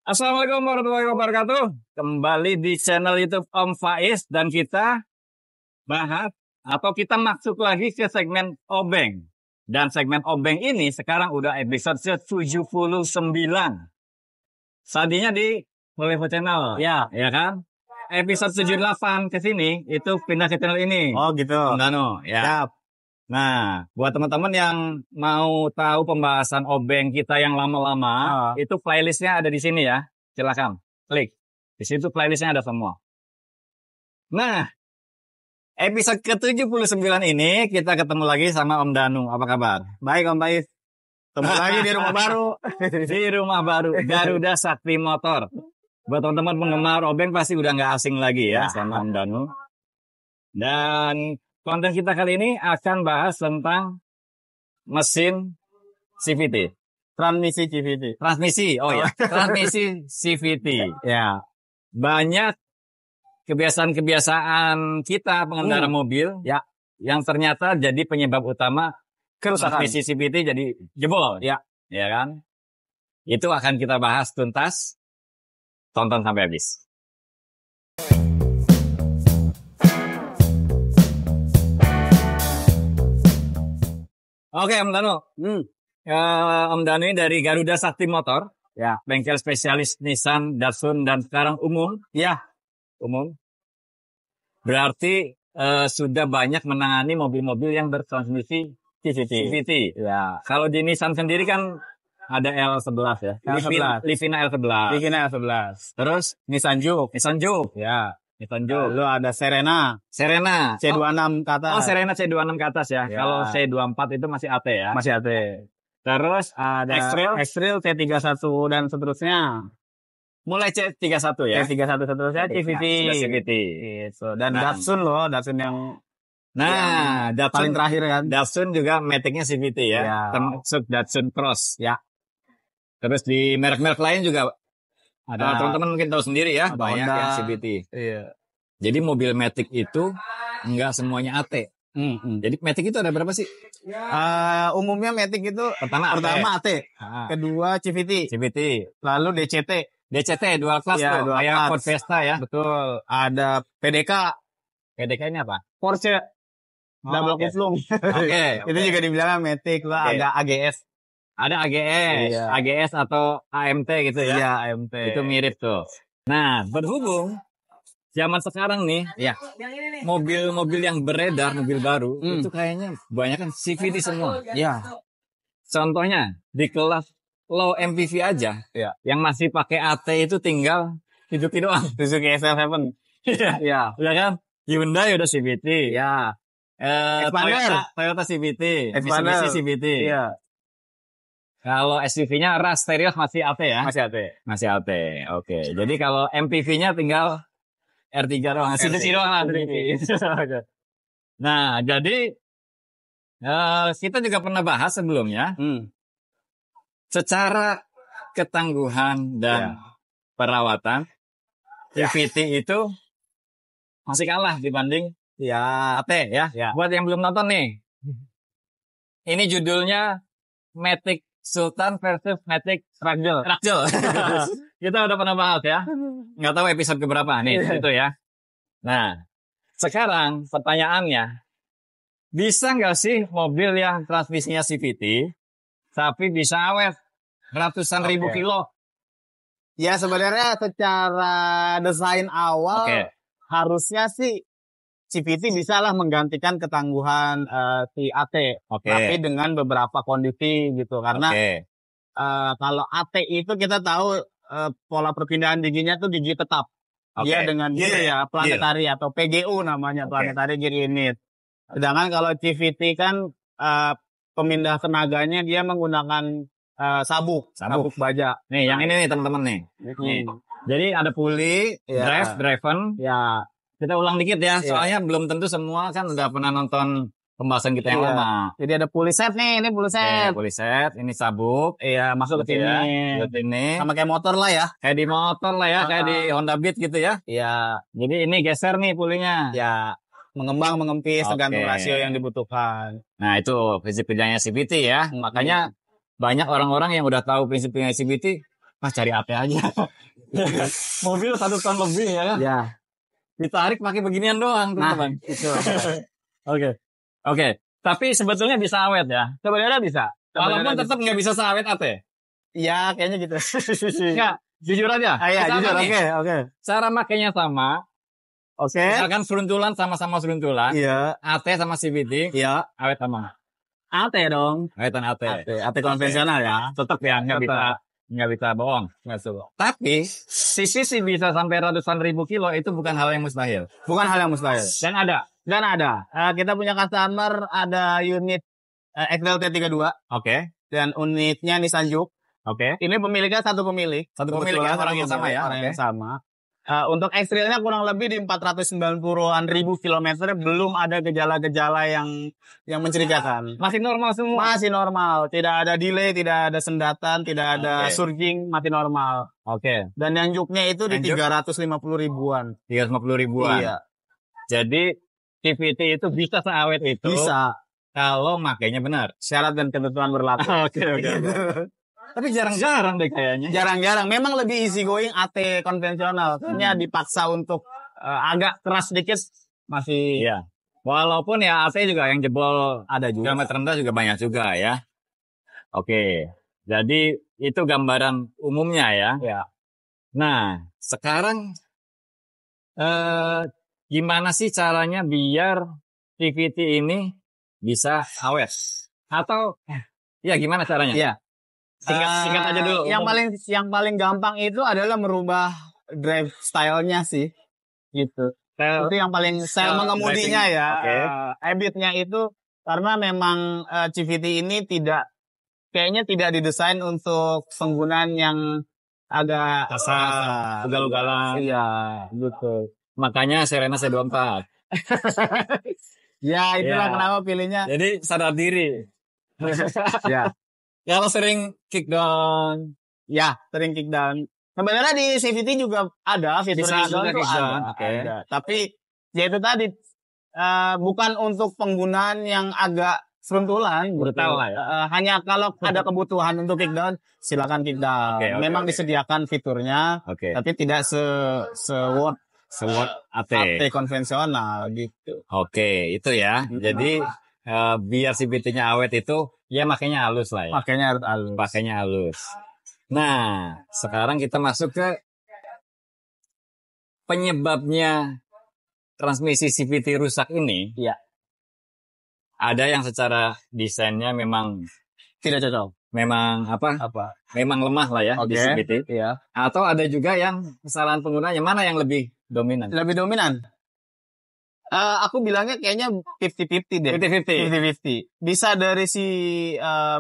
Assalamualaikum warahmatullahi wabarakatuh. Kembali di channel YouTube Om Faiz dan kita bahas atau kita masuk lagi ke segmen Obeng. Dan segmen Obeng ini sekarang udah episode 79. Tadinya di Levo Channel. Ya kan? Episode 78 ke sini itu pindah ke channel ini. Oh gitu. Dano, ya. Nah, buat teman-teman yang mau tahu pembahasan Obeng kita yang lama-lama, itu playlistnya ada di sini ya. Silakan klik. Di situ playlistnya ada semua. Nah, episode ke-79 ini kita ketemu lagi sama Om Danu. Apa kabar? Baik Om Faiz. Ketemu lagi di rumah baru. Di rumah baru Garuda Sakti Motor. Buat teman-teman penggemar Obeng pasti udah nggak asing lagi ya sama Om Danu. Dan konten kita kali ini akan bahas tentang mesin CVT. Transmisi CVT. Transmisi, oh ya, transmisi CVT. Ya. Banyak kebiasaan-kebiasaan kita pengendara mobil Ya. yang ternyata jadi penyebab utama Kerusakan. transmisi CVT jadi jebol. Ya. Ya kan? Itu akan kita bahas tuntas. Tonton sampai habis. Oke, Om Danu. Om Danu ini dari Garuda Sakti Motor. Ya. Bengkel spesialis Nissan, Datsun, dan sekarang umum. Ya. Umum. Berarti sudah banyak menangani mobil-mobil yang bertransmisi CVT. Ya. Kalau di Nissan sendiri kan ada L11 ya. L11. Livina L11. Bikin L11. Terus Nissan Juke. Nissan Juke. Ya. Nissan Juke. Lalu ada Serena. Serena. C26 ke atas. Oh, Serena C26 ke atas ya. Ya. Kalau C24 itu masih AT ya. Masih AT. Terus Ada X-Trail. X-Trail C31 dan seterusnya. Mulai C31 ya. C31 seterusnya CVT. Sudah CVT. Gitu. Dan Nah. Datsun loh. Datsun yang Nah, Datsun paling terakhir kan. Datsun juga matic-nya CVT ya. Ya. Termasuk Datsun Cross. Ya. Terus di merek-merek lain juga ada. Teman-teman mungkin tahu sendiri ya, Ada banyak Honda. yang CVT. Iya. Jadi mobil matic itu enggak semuanya AT. Jadi matic itu ada berapa sih? Umumnya Matic itu Pertama AT, Ah, kedua CVT, CVT. lalu DCT, DCT dual class Ya, tuh, dual kayak class. Ford Fiesta ya. betul. Ada PDK, PDK ini apa? Porsche, double oke. kuplung. Oke. Itu juga dibilang Matic lah, Oke. ada AGS. Ada AGS, Iya. AGS atau AMT gitu ya. Iya, AMT. Itu mirip tuh. Nah, berhubung zaman sekarang nih, Ya. mobil-mobil yang beredar, mobil baru, Hmm. itu kayaknya banyak kan CVT semua. Ya. Contohnya, di kelas low MPV aja, Ya. yang masih pakai AT itu tinggal Suzuki doang. Suzuki SL7. Ya. Ya kan? Hyundai udah CVT. Ya. Expander. Toyota CVT. Expander. Mitsubishi CVT. Iya. Kalau SUV-nya Rush Terios masih AT ya? Masih AT. Masih AT. Oke. Jadi kalau MPV-nya tinggal R3 doang. Suzuki doang lah. Nah, jadi kita juga pernah bahas sebelumnya secara ketangguhan dan perawatan CVT itu masih kalah dibanding Ya. AT ya. Ya. Buat yang belum nonton nih. Ini judulnya Matic Sultan versus Matic Ragdoll. Kita udah pernah bahas ya. Nggak tahu episode keberapa nih itu ya. Nah, sekarang pertanyaannya, bisa nggak sih mobil yang transmisinya CVT tapi bisa awet ratusan ribu kilo? Ya sebenarnya secara desain awal harusnya sih CVT bisa lah menggantikan ketangguhan si AT, tapi dengan beberapa kondisi gitu. Karena kalau AT itu kita tahu pola perpindahan giginya tuh gigi tetap. Dia dengan gear ya, planetary atau PGU namanya, planetary gear unit. Sedangkan kalau CVT kan pemindah tenaganya dia menggunakan sabuk baja. Nih, yang ini nih teman-teman nih. Jadi ada puli, driven. Ya. Kita ulang dikit ya, soalnya belum tentu semua kan udah pernah nonton pembahasan kita yang lama. Jadi ada pulley set nih, ini pulley set. Pulley set, ini sabuk. Iya, masuk ke sini. Sama kayak motor lah ya. Kayak di motor lah ya, kayak di Honda Beat gitu ya. Iya. Jadi ini geser nih pulinya. Ya, mengembang, mengempis, tergantung rasio yang dibutuhkan. Nah, itu prinsip kerjanya CVT ya. Makanya banyak orang-orang yang udah tahu prinsip kerjanya CVT, cari AT aja. Mobil 1 ton lebih ya kan? Ya. Ditarik pakai beginian doang, teman-teman. Itu. Oke. Tapi sebetulnya bisa awet ya. Sebenarnya bisa. Walaupun tetap nggak bisa seawet AT. Ya, kayaknya gitu. Nggak, jujur aja. Iya, jujur. Oke. Cara makainya sama. Oke. Misalkan seruntulan sama-sama seruntulan. Iya. AT sama CVT. Iya. Awet sama. AT dong. Awetan AT. AT konvensional ya. Tetap ya, nggak bisa bohong. Tapi CVT bisa sampai ratusan ribu kilo, itu bukan hal yang mustahil. Bukan hal yang mustahil. Dan ada. Kita punya customer ada unit XLT 32. Oke. Dan unitnya Nissan Juke. Oke. Ini pemiliknya satu pemilik. Satu pemilik ya, orang yang sama ya. Orang yang sama. Untuk ekstrilnya kurang lebih di 490-an ribu kilometer, belum ada gejala-gejala yang mencurigakan. Masih normal semua. Masih normal, tidak ada delay, tidak ada sendatan, tidak ada surging, masih normal. Oke. Dan yang Juke-nya itu di 350 ribuan. 350 ribuan. Iya. Jadi CVT itu bisa seawet itu. Bisa. Kalau makainya benar. Syarat dan ketentuan berlaku. Oke. Tapi jarang-jarang deh kayaknya. Jarang-jarang. Memang lebih easy going AT konvensional. Hanya dipaksa untuk agak keras sedikit masih. Iya. Walaupun ya AT juga yang jebol ada juga. Kilometer rendah juga banyak juga ya. Oke. Jadi itu gambaran umumnya ya. Ya. Nah, sekarang gimana sih caranya biar CVT ini bisa awet? Atau ya gimana caranya? Iya. Singkat aja dulu. Yang paling gampang itu adalah merubah drive style-nya sih. Gitu. Itu yang paling style mengemudinya ya. Habitnya itu karena memang CVT ini kayaknya tidak didesain untuk penggunaan yang agak kasar, ugal-ugalan. Iya, betul. Makanya Serena C24. Ya, itulah kenapa pilihnya. Jadi sadar diri. Ya. Kalau sering kick down. Ya, sering kick down. Sebenarnya di CVT juga ada fitur kick down itu ada. Tapi ya itu tadi bukan untuk penggunaan yang agak seruntulan, brutal lah ya. Hanya kalau ada kebutuhan untuk kick down, silakan kick down. Memang disediakan fiturnya, tapi tidak se-word AT konvensional gitu. Oke, itu ya. Jadi biar CVT-nya awet itu ya makanya halus lah ya. Pakainya halus. Nah, sekarang kita masuk ke penyebabnya transmisi CVT rusak ini. Iya. Ada yang secara desainnya memang tidak cocok. Memang memang lemah lah ya di CVT. Iya. Atau ada juga yang kesalahan penggunanya, mana yang lebih dominan? Lebih dominan. Aku bilangnya kayaknya 50-50 deh. 50-50. Bisa dari si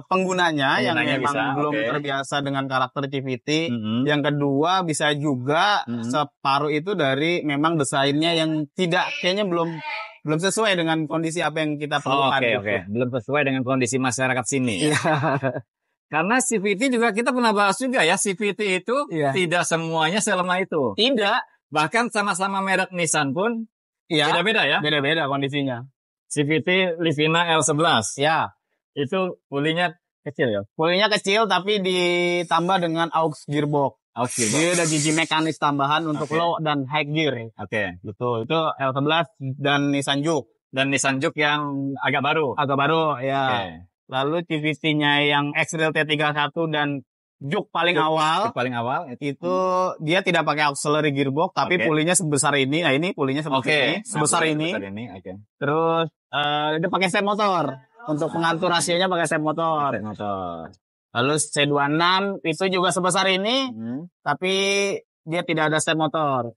penggunanya yang memang belum terbiasa dengan karakter CVT. Yang kedua bisa juga separuh itu dari memang desainnya yang kayaknya belum sesuai dengan kondisi apa yang kita perlukan. Belum sesuai dengan kondisi masyarakat sini. Karena CVT juga kita pernah bahas juga ya, CVT itu tidak semuanya selemah itu. Tidak. Bahkan sama-sama merek Nissan pun beda-beda ya? Beda-beda kondisinya. CVT Livina L11. Ya. Itu pulinya kecil ya? Pulinya kecil tapi ditambah dengan aux gearbox. Dia ada gigi mekanis tambahan untuk low dan high gear. Betul. Itu L11 dan Nissan Juke. Dan Nissan Juke yang agak baru. Ya. Lalu CVT-nya yang XLT 31 dan Juke paling awal itu dia tidak pakai auxiliary gearbox tapi pulinya sebesar ini. Nah, ini pulinya sebesar ini. Terus dia pakai step motor. Untuk mengatur rasionya pakai step motor. Lalu C26 itu juga sebesar ini tapi dia tidak ada step motor.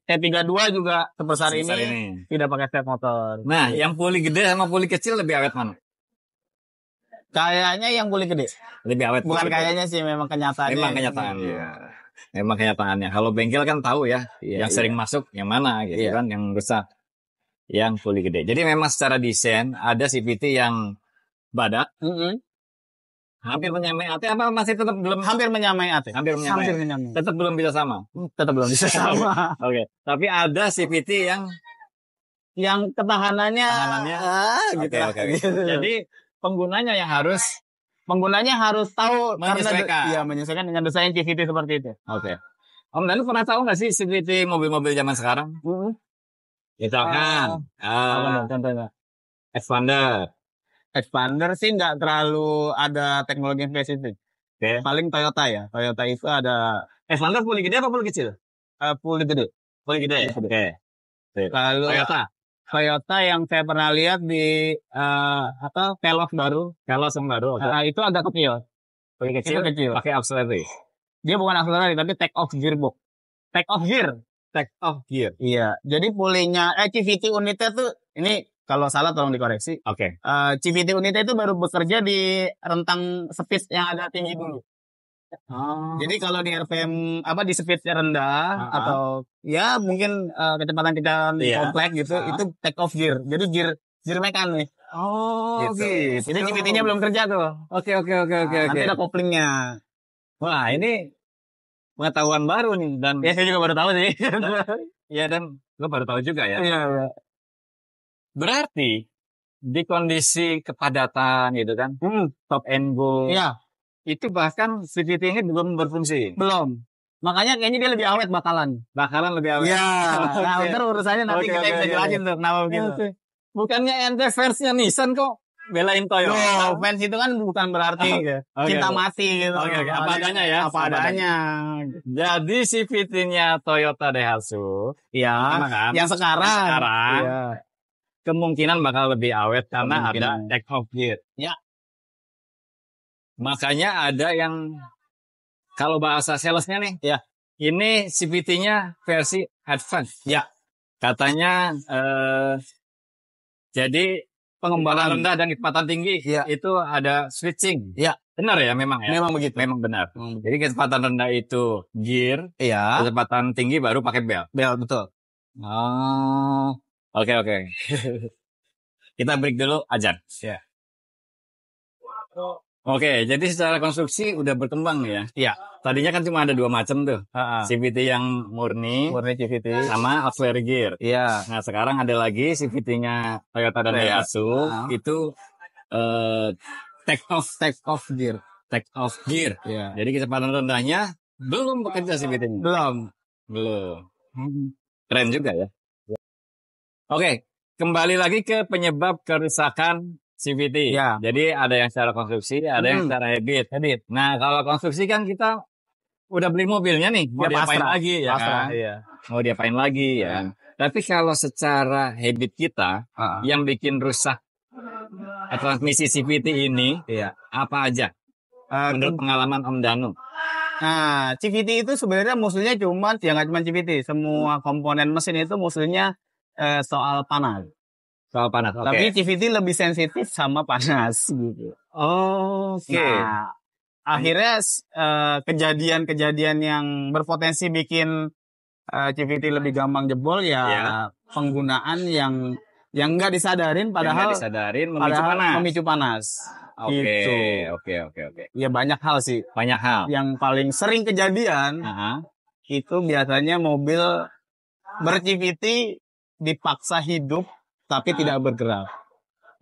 T32 juga sebesar ini tidak pakai step motor. Nah, yang puli gede sama puli kecil lebih awet mana? Kayaknya yang puli gede. Lebih awet. Bukan kayaknya sih, memang kenyataannya. Memang kenyataannya. Kalau bengkel kan tahu ya, yang sering masuk yang mana gitu kan, yang rusak. Yang puli gede. Jadi memang secara desain ada CVT yang badak. Hampir menyamai AT apa masih tetap belum? Hampir menyamai AT. Hampir menyamai. Tetap belum bisa sama. Tapi ada CVT yang ketahanannya gitu. Jadi penggunanya yang harus Penggunanya harus tahu menyesuaikan. Menyesuaikan dengan desain CVT seperti itu. Oke. Om Danu pernah tahu nggak sih CVT mobil-mobil zaman sekarang? Misalkan, contohnya? Expander sih nggak terlalu ada teknologi yang spesifik. Paling Toyota ya. Toyota itu ada. Expander full gede apa full kecil? Full gede. Full gede. Oke. Lalu Toyota yang saya pernah lihat di Veloz baru. Yang baru. Itu agak kecil. Kecil. Pakai akselerasi. Dia bukan akselerasi tapi take off gearbox. Take off gear. Iya. Jadi pulinya CVT unitnya tuh ini kalau salah tolong dikoreksi. Oke. CVT unitnya itu baru bekerja di rentang speed yang agak tinggi dulu. Jadi kalau di RPM di speed rendah atau ya mungkin kecepatan kita kompleks gitu, itu take off gear. Jadi gear mekanik. Gitu. Jadi CVT-nya belum kerja tuh. Oke. Nanti ada couplingnya. Wah, ini pengetahuan baru nih dan ya saya juga baru tahu sih. Ya dan lo baru tahu juga ya. Iya. Berarti di kondisi kepadatan gitu kan, stop and go. Iya. Itu bahkan CVT ini belum berfungsi. Belum. Makanya kayaknya dia lebih awet bakalan. Lebih awet. Iya. Nah, ntar urusannya nanti kita bisa jelasin tuh kenapa begitu. Bukannya ente fansnya Nissan kok belain Toyota? Fans itu kan bukan berarti cinta mati gitu. Apa adanya ya. Apa adanya. Jadi CVT-nya Toyota Daihatsu. Iya. Kan? Yang sekarang. Iya. Kemungkinan bakal lebih awet karena ada take off gear. Ya. Makanya ada yang kalau bahasa salesnya nih, ya, ini CVT-nya versi advance. Ya. Katanya jadi pengembangan rendah dan kecepatan tinggi itu ada switching. Ya. Benar ya memang ya? Memang begitu. Memang benar. Jadi kecepatan rendah itu gear, kecepatan tinggi baru pakai belt. Belt, betul. Oke. Kita break dulu ajan. Ya. Oke, jadi secara konstruksi udah berkembang ya. Iya. Tadinya kan cuma ada 2 macam tuh. CVT yang murni CVT sama auxiliary gear. Iya. Nah, sekarang ada lagi CVT-nya Toyota dan Daihatsu itu take off gear. Iya. Jadi kecepatan rendahnya belum bekerja CVT-nya. Belum. Keren juga ya. Oke, kembali lagi ke penyebab kerusakan CVT. Ya. Jadi ada yang secara konstruksi, ada yang secara habit. Nah, kalau konstruksi kan kita udah beli mobilnya nih, mau diapain lagi ya kan? Iya. Mau diapain lagi ya. Tapi kalau secara habit kita yang bikin rusak transmisi CVT ini apa aja? Menurut pengalaman Om Danu. Nah, CVT itu sebenarnya musuhnya nggak cuma CVT, semua komponen mesin itu musuhnya soal panas. Tapi CVT lebih sensitif sama panas gitu. Oke. Nah, akhirnya kejadian-kejadian yang berpotensi bikin CVT lebih gampang jebol penggunaan yang nggak disadarin padahal memicu panas. Oke. Ya banyak hal sih. Yang paling sering kejadian itu biasanya mobil ber-CVT dipaksa hidup tapi tidak bergerak.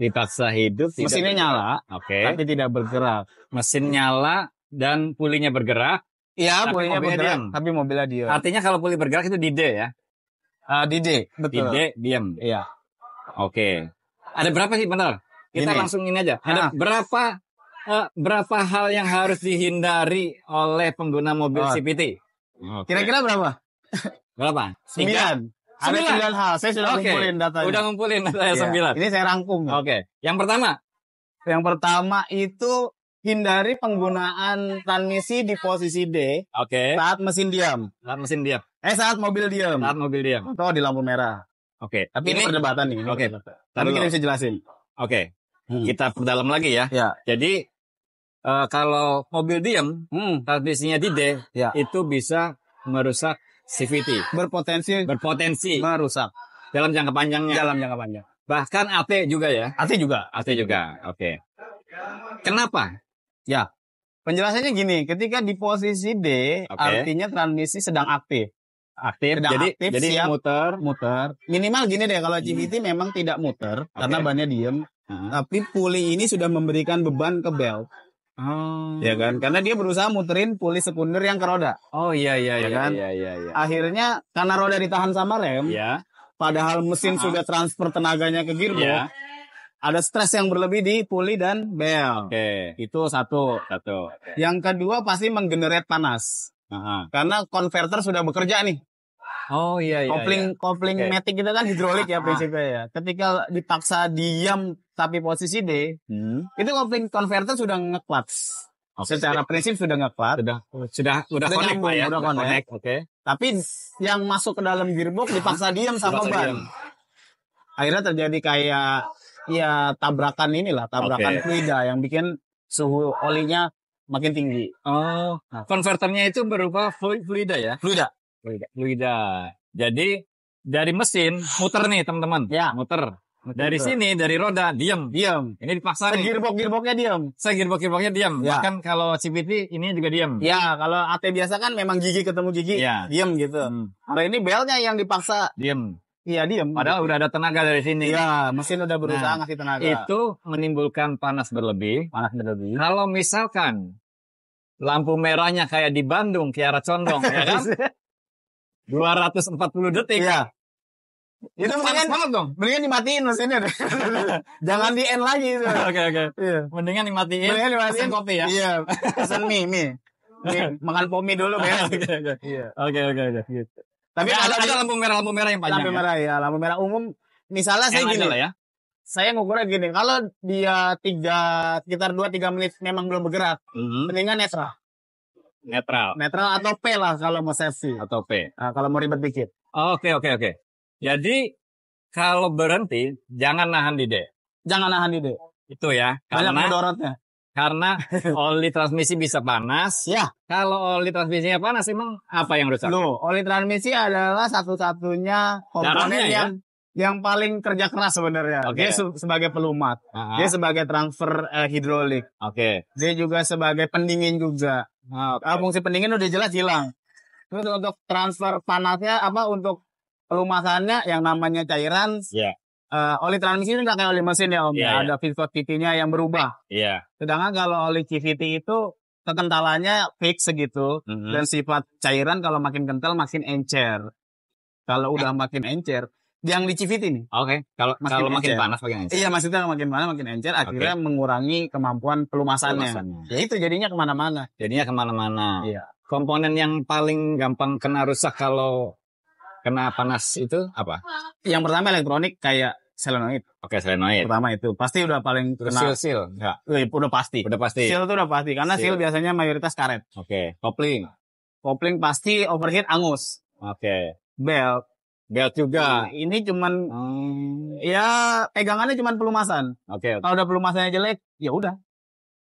Mesinnya nyala, tapi tidak bergerak. Mesin nyala dan pulinya bergerak. Iya, pulinya bergerak, tapi mobilnya diam. Artinya kalau puli bergerak itu di D ya? Di D, betul. Di D, diam. Iya. Oke. Ada berapa sih, bentar? Kita langsung ini aja. Ada berapa hal yang harus dihindari oleh pengguna mobil CVT? Kira-kira berapa? Berapa? 9. Ada 9 hal. Saya sudah ngumpulin datanya. Udah ngumpulin datanya 9. Ini saya rangkum. Oke. Yang pertama itu hindari penggunaan transmisi di posisi D saat mesin diam. Saat mobil diam. Atau di lampu merah. Oke. Tapi ini perdebatan nih. Oke. Tapi kita bisa jelasin. Oke. Kita perdalam lagi ya. Jadi kalau mobil diam, transmisinya di D, itu bisa merusak CVT. Berpotensi merusak dalam jangka panjangnya. Bahkan AT juga ya. AT juga. Oke. Kenapa? Ya. Penjelasannya gini, ketika di posisi D, artinya transmisi sedang aktif. Jadi siap muter. Minimal gini deh, kalau CVT memang tidak muter karena bannya diem. Tapi puli ini sudah memberikan beban ke belt. Ya kan? Karena dia berusaha muterin puli sekunder yang ke roda. Oh iya kan? Iya. Akhirnya karena roda ditahan sama rem, padahal mesin sudah transfer tenaganya ke gearbox, ada stres yang berlebih di puli dan bel. Itu satu. Yang kedua pasti menggenerate panas. Karena konverter sudah bekerja nih. Oh iya. Kopling matic kita kan hidrolik ya prinsipnya ya. Ketika dipaksa diam tapi posisi D, itu kopling konverter sudah nge-clutch. Secara prinsip sudah nge-clutch. Sudah connect ya. Udah connect. Tapi yang masuk ke dalam gearbox dipaksa diam sama ban. Akhirnya terjadi kayak tabrakan fluida yang bikin suhu olinya makin tinggi. Konverternya itu berupa fluida ya? Fluida. Jadi dari mesin muter nih teman-teman. Muter. Dari sini dari roda diam. Ini dipaksa nih. Gearboxnya diam. Gearboxnya diam. Bahkan kalau CVT ini juga diam. Ya, kalau AT biasa kan memang gigi ketemu gigi diam gitu. Nah ini belnya yang dipaksa diam. Iya diam. Padahal udah ada tenaga dari sini. Iya, mesin udah berusaha ngasih tenaga. Itu menimbulkan panas berlebih. Kalau misalkan lampu merahnya kayak di Bandung, Kiara Condong, ya kan? 240 detik. Iya. Itu panas banget dong. Mendingan dimatiin mesinnya deh. Jangan di end lagi itu. Oke. Iya. Mendingan dimatiin. Pesen kopi ya. Iya. Pesen mie. Makan pomi dulu beres. Oke. Gitu. Tapi ada lampu merah yang panjang. Lampu merah umum. Misalnya saya gini ya. Saya ngukurnya gini, kalau dia sekitar 2-3 menit memang belum bergerak, mendingan netral atau P lah kalau mau safety. Atau P. Nah, kalau mau ribet dikit. Oke. Jadi kalau berhenti jangan nahan di D. Itu ya. Banyak mudorotnya. Karena oli transmisi bisa panas. Ya. Kalau oli transmisinya panas, emang apa yang rusak? Oli transmisi adalah satu-satunya komponen yang paling kerja keras sebenarnya. Dia sebagai pelumat. Dia sebagai transfer hidrolik. Dia juga sebagai pendingin juga. Fungsi pendingin udah jelas hilang. Terus untuk transfer panasnya untuk pelumasannya yang namanya cairan. Oli transmisi itu nggak kayak oli mesin ya Om. Ada viscosity-nya yang berubah. Sedangkan kalau oli CVT itu kekentalannya fix segitu. Dan sifat cairan kalau makin kental makin encer. Kalau udah makin encer, yang di CVT nih. Kalau makin panas makin encer. Iya, maksudnya makin panas makin encer, akhirnya mengurangi kemampuan pelumasannya. Ya itu jadinya kemana-mana. Iya. Komponen yang paling gampang kena rusak kalau kena panas itu apa? Yang pertama elektronik kayak solenoid. Solenoid. Pertama itu pasti udah paling kena. Seal. Enggak. Udah pasti. Seal itu udah pasti karena seal biasanya mayoritas karet. Kopling pasti overheat angus. Belt juga. Ini cuman pegangannya cuman pelumasan. Kalau udah pelumasannya jelek, ya udah.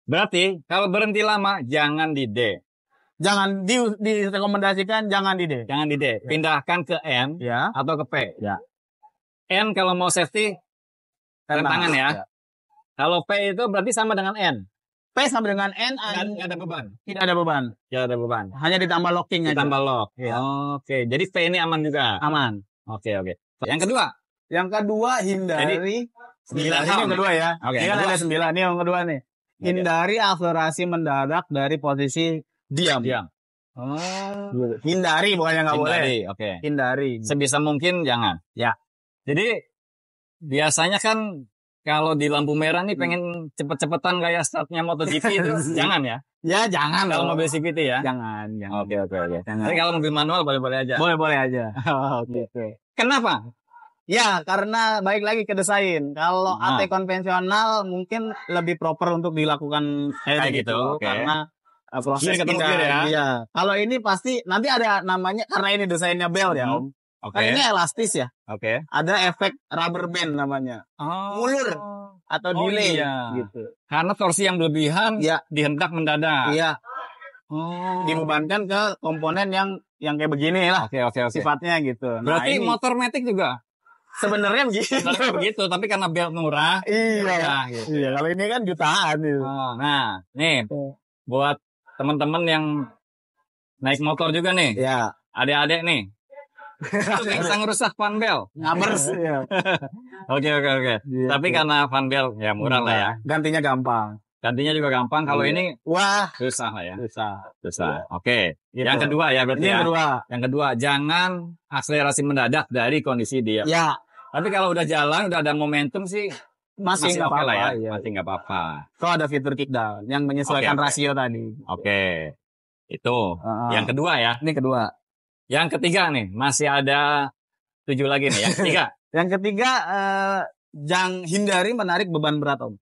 Berarti kalau berhenti lama jangan di D. Jangan direkomendasikan jangan di D. Pindahkan ke N atau ke P. N kalau mau safety rem tangan ya. Kalau P itu berarti sama dengan N. P sama dengan N nggak ada beban. Tidak ada beban. Hanya ditambah locking aja. Ditambah lock. Jadi P ini aman juga. Aman. Oke. Yang kedua hindari. Ini yang kedua ya. Ini kan ada 9. Ini yang kedua nih. Hindari akselerasi mendadak dari posisi diam. Hindari bukannya nggak boleh. Hindari. Sebisa mungkin jangan. Ya. Jadi biasanya kan kalau di lampu merah nih pengen cepet-cepetan kayak startnya MotoGP itu jangan ya. Ya jangan kalau mobil CVT ya. Jangan. Oke. Tapi kalau mobil manual boleh-boleh aja. Boleh aja. Oke. Kenapa? Ya karena balik lagi ke desain. Kalau AT konvensional mungkin lebih proper untuk dilakukan kayak gitu. Karena proses ya. Kalau ini pasti nanti ada namanya karena ini desainnya bel ya Om. Kan ini elastis ya. Ada efek rubber band namanya. Ngulur atau delay gitu. Karena torsi yang berlebihan dihentak mendadak. Iya. Dibebankan ke komponen yang kayak begini lah. Oke. Sifatnya gitu. Berarti motor matic juga sebenarnya begitu. Tapi karena belt murah. Iya. Iya, kalau ini kan jutaan gitu. Nah, nih buat teman-teman yang naik motor juga nih. Ya. Adik-adik nih. Bisa ngerusak fan belt. Ngabers. Oke. Gitu. Tapi karena fan belt ya murah lah ya. Gantinya gampang. Gantinya juga gampang. Kalau ini wah susah lah ya. susah. Oke. Gitu. Yang kedua ya berarti Yang kedua. Yang kedua, jangan akselerasi mendadak dari kondisi dia. Ya. Tapi kalau udah jalan, udah ada momentum sih Masih nggak oke apa-apa lah ya. iya. Masih nggak apa-apa. Kalau ada fitur kickdown yang menyesuaikan rasio tadi. Oke. Itu. Yang kedua ya. Ini kedua. Yang ketiga nih, masih ada 7 lagi nih. Yang ketiga. Yang ketiga, jangan hindari menarik beban berat, Om.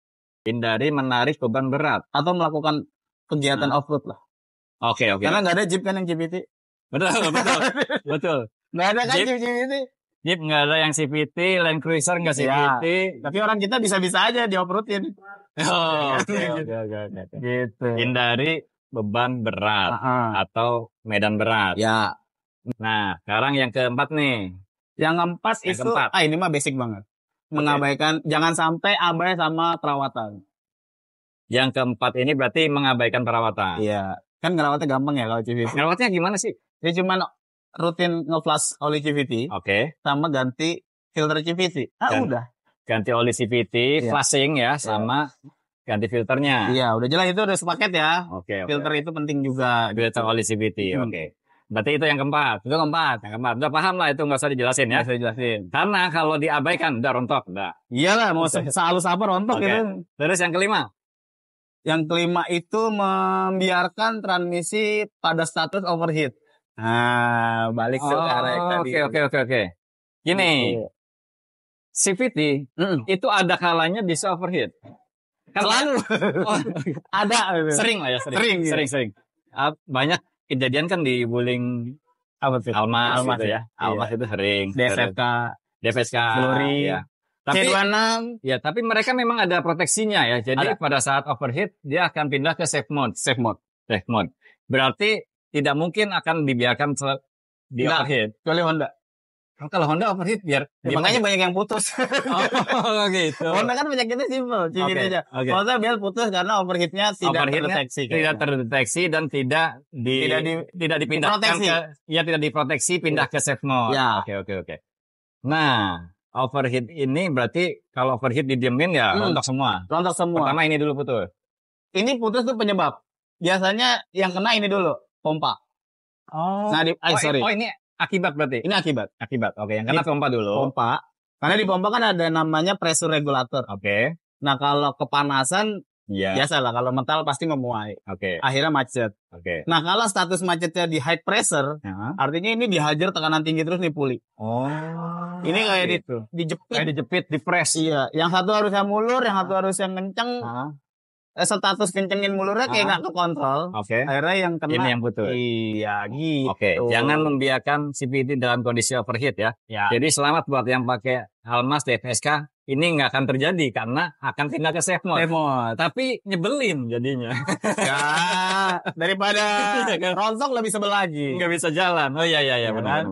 Hindari menarik beban berat. Atau melakukan kegiatan off-road lah. Oke. Karena nggak ada Jeep kan yang CVT. Betul. Nggak ada kan Jeep CVT. Jeep nggak ada yang CVT, Land Cruiser nggak CVT. Tapi orang kita bisa-bisa aja di off-roadin. Oke. Gitu. Hindari beban berat atau medan berat. Ya. Nah, sekarang yang keempat nih. Yang keempat itu, ini mah basic banget. Mengabaikan, jangan sampai abai sama perawatan. Yang keempat ini berarti mengabaikan perawatan. Iya. Kan ngerawatnya gampang ya kalau CVT. Ngerawatnya gimana sih? Dia cuma rutin nge-flush oli CVT. Oke. Sama ganti filter CVT. Udah. Ganti oli CVT, flushing ya, sama ganti filternya. Iya, udah jelas itu udah sepaket ya. Oke. Filter itu penting juga. Filter oli CVT, oke. Berarti itu yang keempat. Itu keempat. Yang keempat. Udah paham lah itu, nggak usah dijelasin ya. Nggak usah dijelasin. Karena kalau diabaikan, udah rontok. Udah. Iyalah, mau sehalus apa rontok gitu. Terus yang kelima? Yang kelima itu membiarkan transmisi pada status overheat. Nah, balik ke arah yang tadi. Oke. Gini, CVT itu ada kalanya bisa overheat. Selalu. Ada. Sering lah ya, sering. Banyak kejadian kan di Wuling Almas gitu ya. Almas itu sering. DFSK Glory. Ya. Tapi C26. Ya, tapi mereka memang ada proteksinya ya. Jadi pada saat overheat dia akan pindah ke safe mode. Berarti tidak mungkin akan dibiarkan di overheat. Kecuali Honda. Kalau Honda overheat makanya banyak yang putus. Gitu. Honda kan penyakitnya simpel, aja. Honda biar putus karena overheatnya tidak terdeteksi dan tidak dipindahkan tidak diproteksi pindah ke safe mode. Ya. Oke. Nah, overheat ini berarti kalau overheat didiemin ya rontok semua. Pertama ini dulu putus. Ini putus tuh penyebab. Biasanya yang kena ini dulu, pompa. Ini akibat berarti? Ini akibat. Oke, yang kena pompa dulu. Pompa. Karena di pompa kan ada namanya pressure regulator. Oke. Nah, kalau kepanasan, biasalah. Kalau metal pasti memuai. Oke. Akhirnya macet. Oke. Nah, kalau status macetnya di high pressure, artinya ini dihajar tekanan tinggi terus nih pulih. Ini kayak dijepit, dipres. Iya. Yang satu harusnya mulur, yang satu harus yang kenceng. Status kencengin mulurnya kayak nggak kekontrol. Oke. Akhirnya yang kena. Ini yang putus. Iya, gitu. Oke. Jangan membiarkan CVT dalam kondisi overheat ya. Jadi selamat buat yang pakai Almas DFSK. Ini nggak akan terjadi karena akan pindah ke safe mode. Tapi nyebelin jadinya. Ya, daripada rontok lebih sebel lagi. Nggak bisa jalan. Oh iya, benar.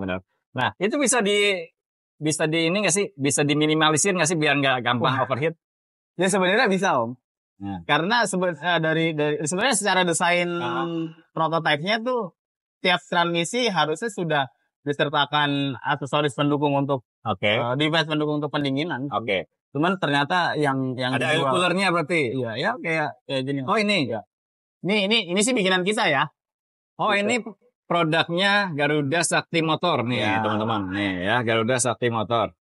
Nah, itu bisa ini nggak sih? Bisa diminimalisir nggak sih biar nggak gampang overheat? Ya sebenarnya bisa, Om. Karena sebenarnya secara desain prototipenya tuh tiap transmisi harusnya sudah disertakan aksesoris pendukung untuk device pendukung untuk pendinginan. Oke. Cuman ternyata yang ada air coolernya berarti. Iya, kayak gini. Oh, ini. Ya. Ini sih bikinan kita ya. Oh, ini produknya Garuda Sakti Motor nih, teman-teman. Nih ya, Garuda Sakti Motor.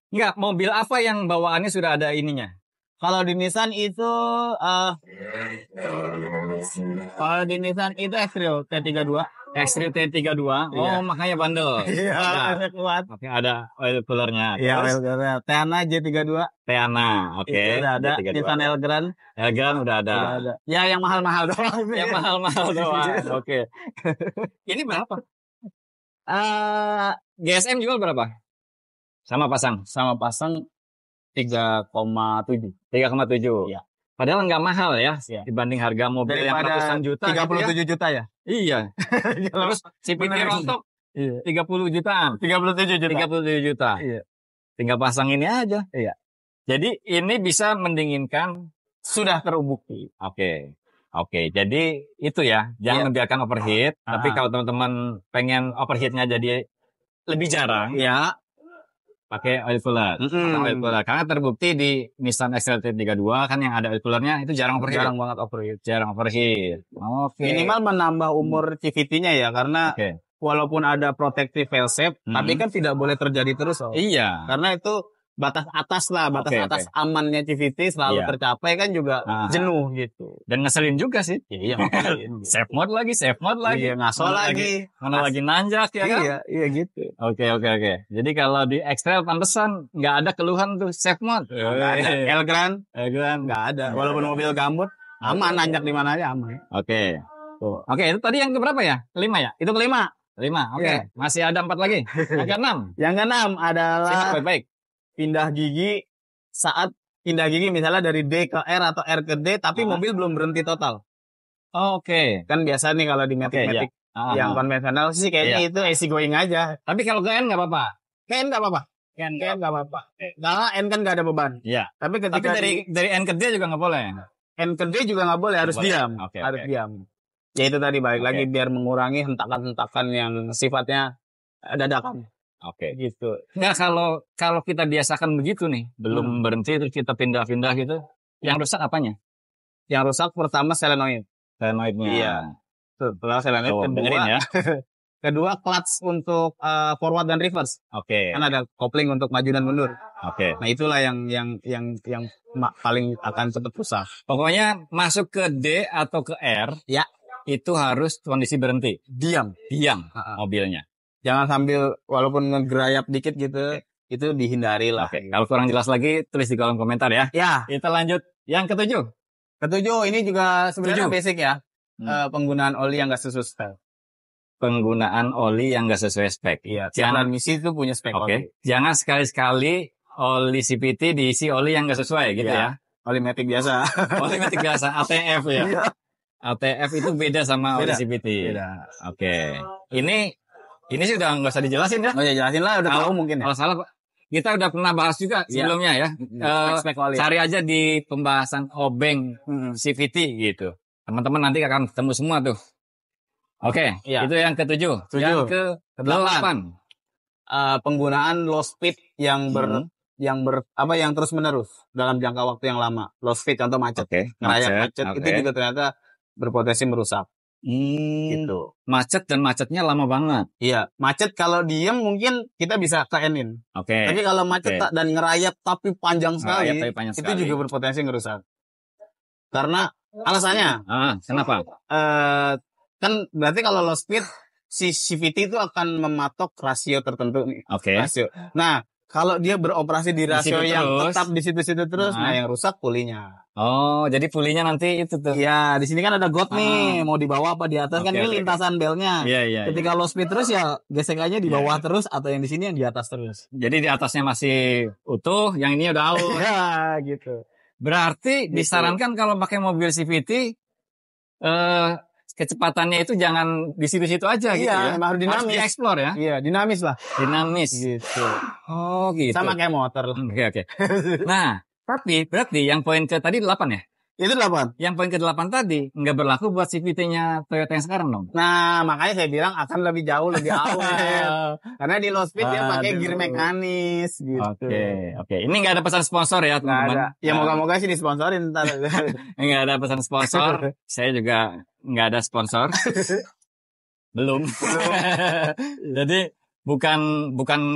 Enggak, mobil apa yang bawaannya sudah ada ininya? Kalau di Nissan itu X-Trail T32. X-Trail T32. Oh, makanya bandel. Iya, kuat. Oke, ada oil coolernya. Iya, oil cooler. Teana J32. Teana, oke. Udah ada. Nissan Elgrand. Elgrand udah ada. Ya, yang mahal-mahal doang. Oke. Ini berapa? GSM jual berapa? Sama pasang 3,7. 3,7. Iya. Padahal nggak mahal ya dibanding harga mobil yang ratusan juta. 37 juta ya? Iya. Terus CVT rontok 30 jutaan. 37 juta. Iya. Tinggal pasang ini aja. Iya. Jadi ini bisa mendinginkan, sudah terbukti. Oke. Jadi itu ya, jangan membiarkan overheat. Tapi kalau teman-teman pengen overheatnya jadi lebih jarang, pakai oil cooler. Oil cooler. Karena terbukti di Nissan XLT32 kan yang ada oil coolernya itu jarang overheat. Jarang banget overheat. Jarang overheat. Oke. Minimal menambah umur CVT-nya ya, karena walaupun ada protective failsafe, tapi kan tidak boleh terjadi terus. Iya. Karena itu batas atas lah, atas amannya CVT selalu tercapai kan juga jenuh gitu. Dan ngeselin juga sih. Iya, safe mode lagi. Iya, ngaso lagi. Mana lagi nanjak ya kan? Iya gitu. Oke. Jadi kalau di X-Trail pantesan nggak ada keluhan tuh safe mode. Nggak ada. Elgrand nggak ada. Walaupun mobil gambut aman, nanjak di mana aja aman. Oke, itu tadi yang keberapa ya? 5 ya? Itu kelima. Oke. Masih ada 4 lagi. Yang ke-6. Yang ke-6 adalah baik. Pindah gigi saat pindah gigi misalnya dari D ke R atau R ke D, tapi mobil belum berhenti total. Oke. Kan biasa nih kalau di Matic yang konvensional sih kayaknya itu easy going aja. Tapi kalau ke N nggak apa-apa. Ke N nggak apa-apa. Nggak apa-apa. Karena N kan nggak ada beban. Iya. Tapi ketika dari N ke D juga nggak boleh. N ke D juga nggak boleh, harus diam. Harus diam. Ya itu tadi balik lagi biar mengurangi hentakan-hentakan yang sifatnya dadakan. Oke. Gitu. Nggak, kalau kita biasakan begitu nih, belum berhenti terus kita pindah-pindah gitu, yang rusak apanya? Yang rusak pertama solenoid. Solenoidnya. Iya. Setelah solenoid kedua ya. Kedua clutch untuk forward dan reverse. Oke. Kan ada kopling untuk maju dan mundur. Oke. Nah, itulah yang paling akan cepat rusak. Pokoknya masuk ke D atau ke R, ya, itu harus kondisi berhenti. Diam mobilnya. Jangan sambil walaupun ngegerayap dikit gitu, itu dihindari lah. Oke. Kalau kurang jelas lagi, tulis di kolom komentar ya. Ya. Kita lanjut yang ketujuh. Ini juga sebenarnya basic ya. Penggunaan oli yang nggak sesuai spek. Penggunaan oli yang nggak sesuai spek. Iya. Transmisi itu punya spek oli. Jangan sekali-sekali oli CVT diisi oli yang nggak sesuai gitu ya. Oli Matic biasa. Oli Matic biasa, ATF ya. ATF itu beda sama oli CVT. Beda. Oke. Ini sih udah nggak usah dijelasin ya. Oh ya, jelasin lah, udah tahu mungkin ya. Kalau salah, kita udah pernah bahas juga sebelumnya ya. Cari aja di pembahasan obeng CVT gitu. Teman-teman nanti akan ketemu semua tuh. Oke, itu yang ke-7. Yang ke-8. Penggunaan low speed yang terus menerus dalam jangka waktu yang lama. Low speed contoh macet. Ngerayap macet itu juga ternyata berpotensi merusak. Gitu. Macet dan macetnya lama banget. Iya, macet kalau diem mungkin kita bisa ke-N-in. Tapi kalau macet dan ngerayap tapi panjang sekali, itu juga berpotensi ngerusak. Karena alasannya. Kenapa? Kan berarti kalau low speed si CVT itu akan mematok rasio tertentu nih. Rasio. Nah, kalau dia beroperasi di rasio yang tetap di situ-situ terus, nah yang rusak pulinya. Oh, jadi pulinya nanti itu tuh. Iya, di sini kan ada got nih, mau di bawah apa di atas kan ini lintasan belnya. Iya. Ketika low speed terus ya gesekannya di bawah terus atau yang di sini yang di atas terus. Jadi di atasnya masih utuh, yang ini udah out. Ya, gitu. Berarti disarankan kalau pakai mobil CVT kecepatannya itu jangan di situ-situ aja gitu ya. Iya, harus dinamis. Harus di-explore ya. Iya, dinamis lah. Dinamis. Gitu. Oh, gitu. Sama kayak motor. Oke. Nah, tapi berarti yang poin ke tadi 8 ya? Itu 8. Yang poin ke-8 tadi nggak berlaku buat CVT-nya Toyota yang sekarang dong? Nah, makanya saya bilang akan lebih jauh, lebih awet. Karena di low speed dia pakai gear mekanis gitu. Oke. Ini nggak ada pesan sponsor ya, teman-teman. Ya moga-moga sih disponsorin ntar. Nggak ada pesan sponsor. Saya juga nggak ada sponsor. Belum. Jadi bukan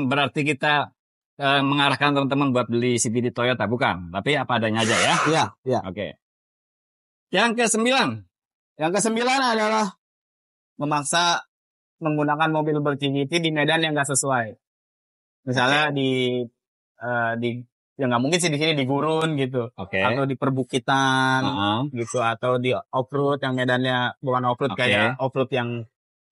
berarti kita mengarahkan teman-teman buat beli CVT Toyota, bukan. Tapi apa adanya aja ya. Iya. Oke. Yang ke-9. Yang ke-9 adalah memaksa menggunakan mobil ber-CVT di medan yang nggak sesuai. Misalnya di ya nggak mungkin sih di sini di gurun gitu, atau di perbukitan gitu, atau di off-road yang medannya bukan off-road kayak off-road yang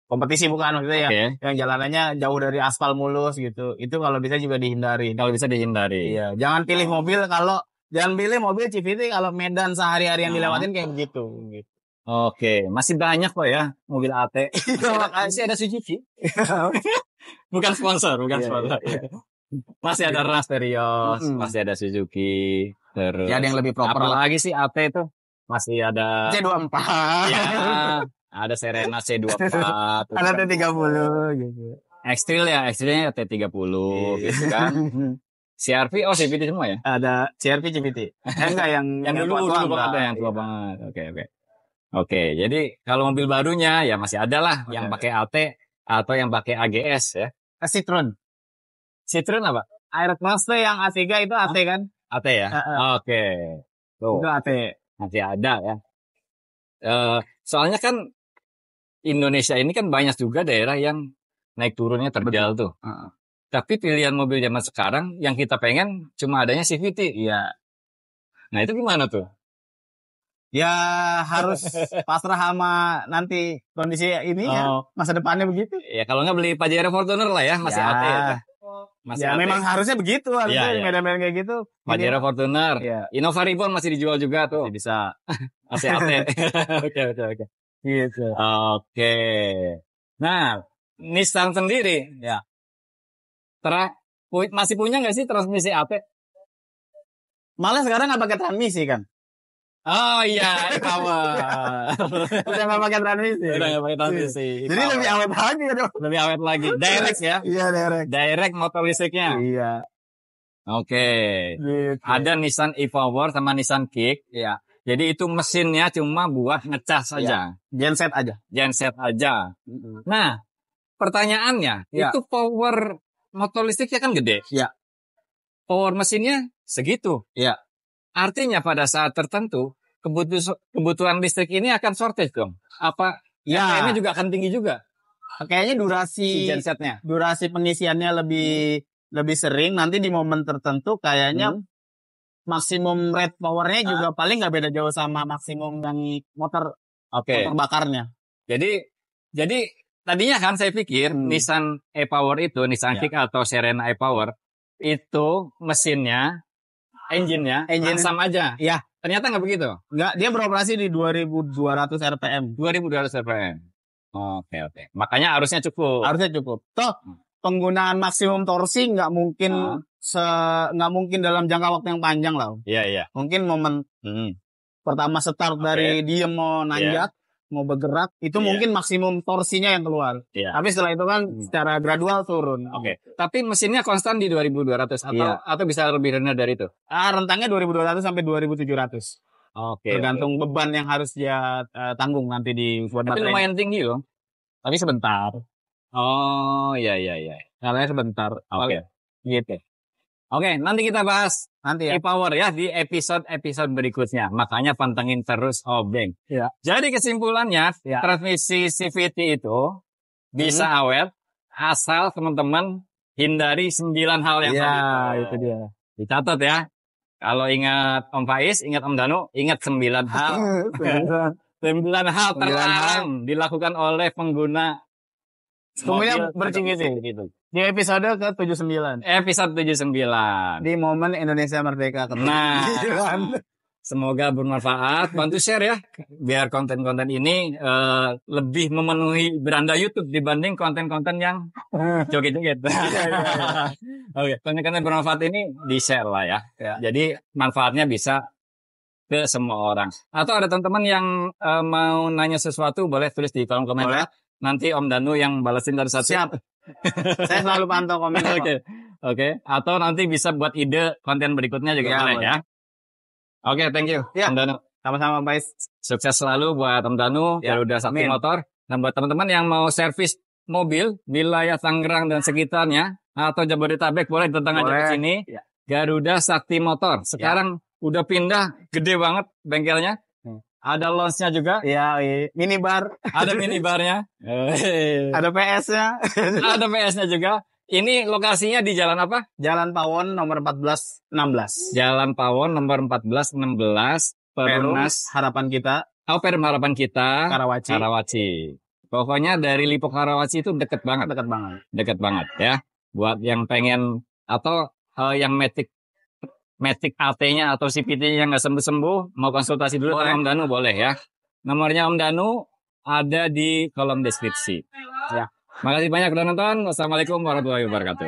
kompetisi bukan maksudnya yang jalanannya jauh dari aspal mulus gitu. Itu kalau bisa juga dihindari. Iya, jangan pilih mobil CVT kalau medan sehari-hari yang dilewatin kayak begitu gitu. Oke, masih banyak kok ya mobil AT. Masih ada Suzuki. bukan sponsor. Masih ada Rasterios, masih ada Suzuki, terus ya ada yang lebih proper lagi sih AT itu. Masih ada C24. Ya, ada Serena C24. Ada T30 gitu. X-Trail ya, X-Trailnya T30 gitu kan. CR-V, CVT semua ya? Ada CR-V, CVT. Enggak yang dulu banget, yang tua banget. Oke, jadi kalau mobil barunya ya masih ada lah yang pakai AT atau yang pakai AGS ya. Citroen apa? Aerox tuh yang A3 itu AT kan? AT ya? Oke. Tuh. Itu AT. Masih ada ya. Soalnya kan Indonesia ini kan banyak juga daerah yang naik turunnya terjal tuh. Tapi pilihan mobil zaman sekarang yang kita pengen cuma adanya CVT. Iya. Nah itu gimana tuh? Ya harus pasrah sama nanti kondisi ini ya. Masa depannya begitu. Ya kalau nggak beli Pajero Fortuner lah ya. Masih AT ya. Masih AT. Memang harusnya begitu. Harusnya medan-medan kayak gitu. Pajero Fortuner. Innova Reborn masih dijual juga tuh. Masih bisa. Masih AT. Oke. Gitu. Oke. Nah, Nissan sendiri ya. Masih punya nggak sih transmisi AT? Malah sekarang nggak pakai transmisi kan? Oh iya, e-power. Udah nggak pakai transmisi. Jadi lebih awet lagi dong. Lebih awet lagi. Direct ya? Iya, direct. Direct motor listriknya. Iya. Oke. Gitu. Ada Nissan e-power sama Nissan Kick. Iya. Jadi itu mesinnya cuma buat ngecas saja. Genset aja. Nah, pertanyaannya, itu power motor listriknya kan gede. Iya. Power mesinnya segitu. Iya. Artinya pada saat tertentu kebutuhan listrik ini akan shortage dong. Apa RPM-nya juga akan tinggi juga? Kayaknya durasi pengisiannya lebih sering. Nanti di momen tertentu kayaknya maksimum rate powernya juga paling nggak beda jauh sama maksimum yang motor bakarnya. Jadi tadinya kan saya pikir Nissan e-Power itu, Nissan Kick atau Serena e-Power itu mesinnya, engine sama aja. Iya. Ternyata nggak begitu. Nggak, dia beroperasi di 2200 RPM. 2200 RPM. Oke. Makanya harusnya cukup. Toh penggunaan maksimum torsi nggak mungkin dalam jangka waktu yang panjang lah. Iya. Mungkin momen pertama start dari dia mau nanjak, mau bergerak, itu mungkin maksimum torsinya yang keluar. Tapi setelah itu kan secara gradual turun. Tapi mesinnya konstan di 2200 atau bisa lebih rendah dari itu? Rentangnya 2200 sampai 2700. Tergantung beban yang harus dia tanggung nanti di buat baterai. Tapi lumayan tinggi loh. Tapi sebentar. Oh, iya. Caranya sebentar. Gitu. Oke, nanti kita bahas e-Power ya di episode berikutnya. Makanya pantengin terus Obeng. Ya. Jadi kesimpulannya, transmisi CVT itu bisa awet asal teman-teman hindari 9 hal yang tadi. Ya, itu dia. Dicatat ya. Kalau ingat Om Faiz, ingat Om Danu, ingat 9 hal. 9 hal terlarang dilakukan oleh pengguna semuanya bercincin gitu. Di episode ke-79. Episode 79. Di momen Indonesia Merdeka. Nah, semoga bermanfaat. Bantu share ya. Biar konten-konten ini lebih memenuhi beranda YouTube dibanding konten-konten yang joget-joget. Oke, konten-konten bermanfaat ini di-share lah ya. Jadi manfaatnya bisa ke semua orang. Atau ada teman-teman yang mau nanya sesuatu, boleh tulis di kolom komentar. Nanti Om Danu yang balesin dari satu. Siap. Saya selalu pantau komen. Oke. Atau nanti bisa buat ide konten berikutnya juga boleh ya. Oke, thank you Om Danu. Sama-sama, Pak. Sukses selalu buat Om Danu, Garuda Sakti Motor. Dan buat teman-teman yang mau servis mobil wilayah Tangerang dan sekitarnya atau Jabodetabek boleh datang aja ke sini. Garuda Sakti Motor. Sekarang udah pindah, gede banget bengkelnya. Ada lounge-nya juga. Iya, minibar. Ada minibarnya. Ada PS-nya. Ada PS-nya juga. Ini lokasinya di jalan apa? Jalan Pawon nomor 1416. Jalan Pawon nomor 1416. Perumnas Harapan Kita. Perum Harapan Kita. Karawaci. Pokoknya dari Lipo Karawaci itu deket banget ya. Buat yang pengen atau yang Matic AT-nya atau CVT-nya nggak sembuh-sembuh, mau konsultasi dulu sama Om Danu boleh ya. Nomornya Om Danu ada di kolom deskripsi. Makasih banyak udah nonton. Wassalamualaikum warahmatullahi wabarakatuh.